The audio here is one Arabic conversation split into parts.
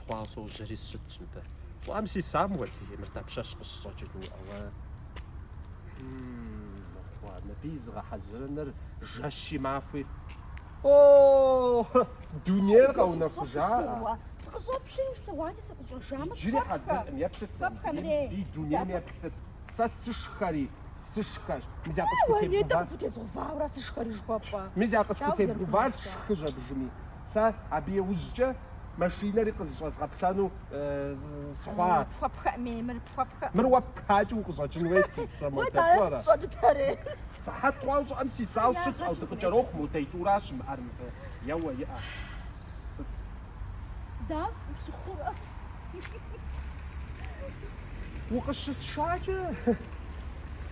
خواصو جري الشت نبه وامشي سامويل مرتا بشاش قشطو او ما بيزغا حزرنر جاشي معفوي اوه دنيا قونا فجاء تقصو بشي وستوادي سقجو جامع جري حزر ميابتت دي دنيا ميابتت سشخري سشخر مزياقش واني تقبوتي زغفا وراس شخري جبابا مزياقش كوتي بوفاز شخجا بجمي سا ابي وزجا ماشينا اللي قزجا زغبتانو صخوا بخا ميمر بخا مروا بحاجو قزجا نويتي تسمى ودا صدو تاري صحات واوج امسي ساو شت او تقجروخ موتيتوراش مارم يوا يا داس بسخورة وقش الشاجة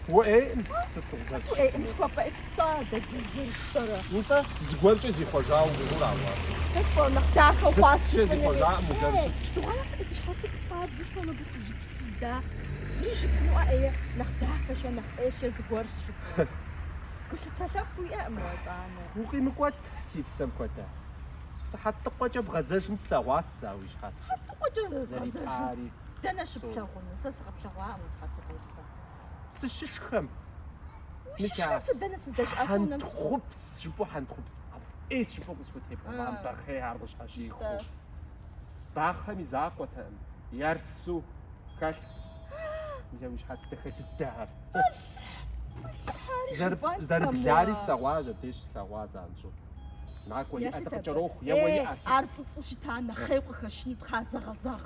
وايه ستغزل ايه مش بابا استاذ زي الشرا انت زغوانش زي خجاو بغورا بس فور نختاك وفاس زي خجاو مزرش وانا ايش حاسك فاد زوج انا بجيب دا يجي نوع ايه نختاك عشان نختاش زغورش كل تفاق ويا امرضانه وقي مكوات سيب السمكوتا صحات تقوى بغزاج مستواسا ويش خاص تقوى زي بحاري دانا شبشاغون ساسا بشاغوا مسخات سشخم مش خمسة دانا سداش حنت خبز شبو حنت خبز ايش شبو قصفت هيبو عم بخي عرضش حشي خوش باخا ميزاق وتام يرسو كاش مزاويش حات تخيت الدهر زرب جاري سواجه تيش سواجه انشو معاك ولي انت قجروخ يا ولي عارف وش تاعنا خيوق خشني بخا زغزغ